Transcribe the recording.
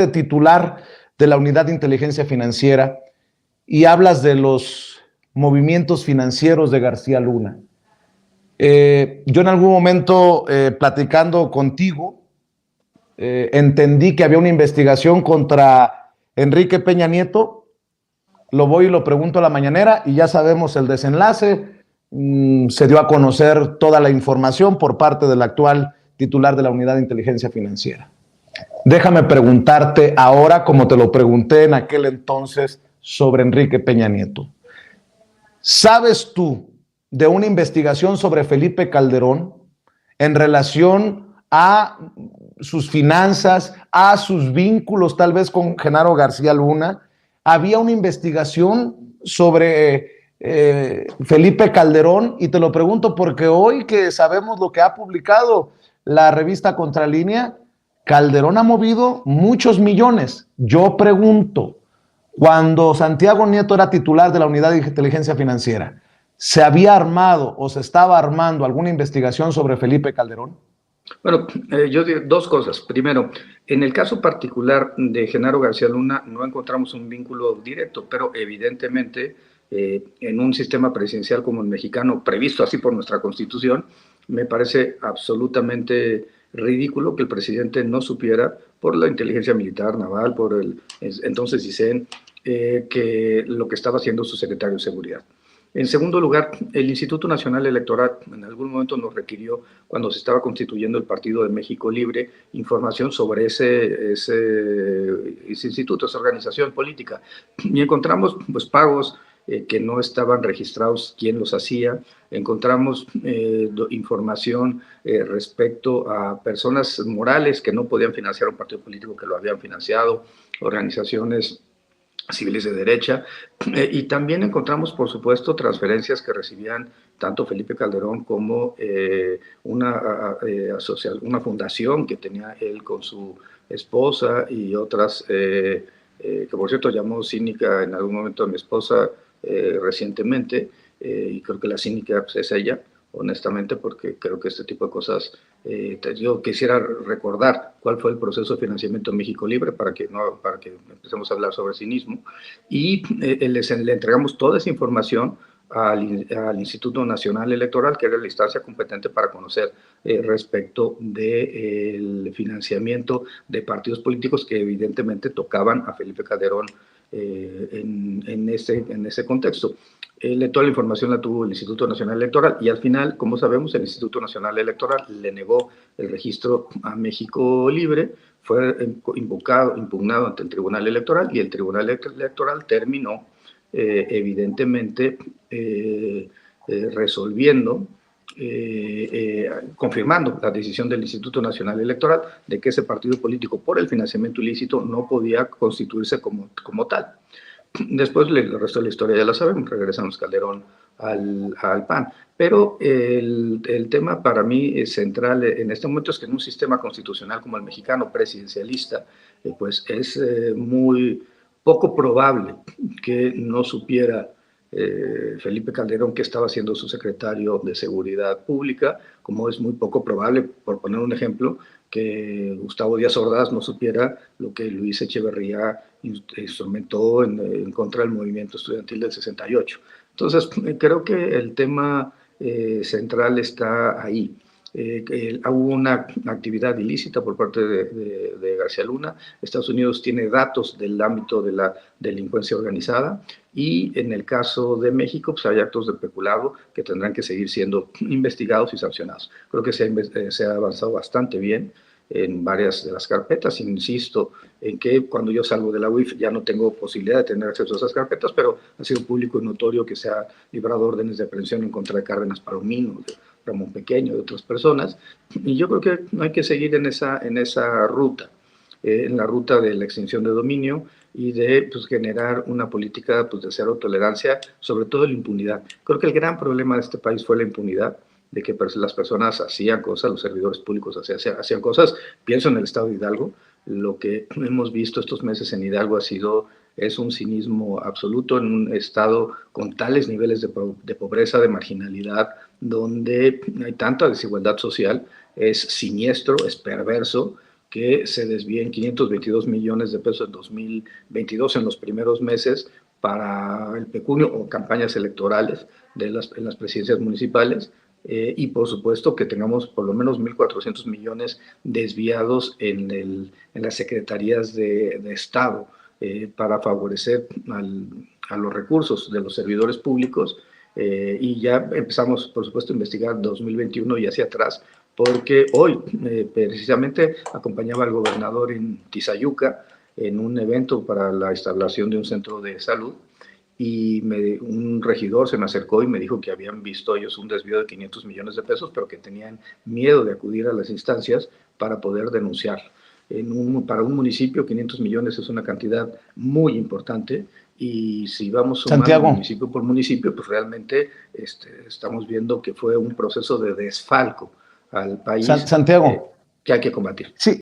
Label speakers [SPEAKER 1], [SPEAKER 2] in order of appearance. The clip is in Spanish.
[SPEAKER 1] titular de la Unidad de Inteligencia Financiera y hablas de los movimientos financieros de García Luna. Yo en algún momento, platicando contigo, entendí que había una investigación contra Enrique Peña Nieto. Lo voy y lo pregunto a la mañanera y ya sabemos el desenlace. Se dio a conocer toda la información por parte del actual titular de la Unidad de Inteligencia Financiera. Déjame preguntarte ahora, como te lo pregunté en aquel entonces, sobre Enrique Peña Nieto. ¿Sabes tú de una investigación sobre Felipe Calderón en relación a sus finanzas, a sus vínculos tal vez con Genaro García Luna? Había una investigación sobre Felipe Calderón, y te lo pregunto porque hoy que sabemos lo que ha publicado la revista Contralínea, Calderón ha movido muchos millones. Yo pregunto, cuando Santiago Nieto era titular de la Unidad de Inteligencia Financiera, ¿se había armado o se estaba armando alguna investigación sobre Felipe Calderón?
[SPEAKER 2] Bueno, yo digo dos cosas. Primero, en el caso particular de Genaro García Luna no encontramos un vínculo directo, pero evidentemente en un sistema presidencial como el mexicano, previsto así por nuestra Constitución, me parece absolutamente ridículo que el presidente no supiera, por la inteligencia militar, naval, por el entonces ICEN, que lo que estaba haciendo su secretario de Seguridad. En segundo lugar, el Instituto Nacional Electoral en algún momento nos requirió, cuando se estaba constituyendo el Partido de México Libre, información sobre ese instituto, esa organización política. Y encontramos pues, pagos que no estaban registrados, quién los hacía. Encontramos información respecto a personas morales que no podían financiar un partido político que lo habían financiado, organizaciones civiles de derecha, y también encontramos, por supuesto, transferencias que recibían tanto Felipe Calderón como una fundación que tenía él con su esposa y otras, que por cierto llamó cínica en algún momento a mi esposa recientemente, y creo que la cínica pues, es ella, honestamente, porque creo que este tipo de cosas, yo quisiera recordar cuál fue el proceso de financiamiento en México Libre para que empecemos a hablar sobre cinismo, y le entregamos toda esa información al Instituto Nacional Electoral, que era la instancia competente para conocer respecto del financiamiento de partidos políticos que evidentemente tocaban a Felipe Calderón en ese contexto. Toda la información la tuvo el Instituto Nacional Electoral y al final, como sabemos, el Instituto Nacional Electoral le negó el registro a México Libre, fue impugnado ante el Tribunal Electoral y el Tribunal Electoral terminó evidentemente resolviendo, confirmando la decisión del Instituto Nacional Electoral de que ese partido político por el financiamiento ilícito no podía constituirse como tal. Después el resto de la historia ya la sabemos, regresamos Calderón al PAN. Pero el tema para mí central en este momento es que en un sistema constitucional como el mexicano, presidencialista, pues es muy poco probable que no supiera Felipe Calderón que estaba siendo su secretario de Seguridad Pública, como es muy poco probable, por poner un ejemplo, que Gustavo Díaz Ordaz no supiera lo que Luis Echeverría instrumentó en contra del movimiento estudiantil del 68. Entonces, creo que el tema central está ahí. Hubo una actividad ilícita por parte de García Luna. Estados Unidos tiene datos del ámbito de la delincuencia organizada y en el caso de México pues hay actos de peculado que tendrán que seguir siendo investigados y sancionados. Creo que se ha avanzado bastante bien en varias de las carpetas. Insisto en que cuando yo salgo de la UIF ya no tengo posibilidad de tener acceso a esas carpetas, pero ha sido público y notorio que se ha librado órdenes de aprehensión en contra de Cárdenas Palomino, de Ramón Pequeño, de otras personas, y yo creo que hay que seguir en esa ruta, en la ruta de la extinción de dominio y de pues, generar una política pues, de cero tolerancia, sobre todo la impunidad. Creo que el gran problema de este país fue la impunidad, de que las personas hacían cosas, los servidores públicos hacían cosas. Pienso en el estado de Hidalgo, lo que hemos visto estos meses en Hidalgo es un cinismo absoluto en un estado con tales niveles de pobreza, de marginalidad, donde hay tanta desigualdad social, es siniestro, es perverso, que se desvíen 522 millones de pesos en 2022 en los primeros meses para el pecunio o campañas electorales en las presidencias municipales, y por supuesto que tengamos por lo menos 1.400 millones desviados en las secretarías de Estado para favorecer a los recursos de los servidores públicos, y ya empezamos por supuesto a investigar 2021 y hacia atrás, porque hoy precisamente acompañaba al gobernador en Tizayuca en un evento para la instalación de un centro de salud, y un regidor se me acercó y me dijo que habían visto ellos un desvío de 500 millones de pesos, pero que tenían miedo de acudir a las instancias para poder denunciar. Para un municipio, 500 millones es una cantidad muy importante, y si vamos sumando
[SPEAKER 1] Santiago,
[SPEAKER 2] municipio por municipio, pues realmente estamos viendo que fue un proceso de desfalco al país
[SPEAKER 1] Santiago,
[SPEAKER 2] que hay que combatir.
[SPEAKER 1] sí,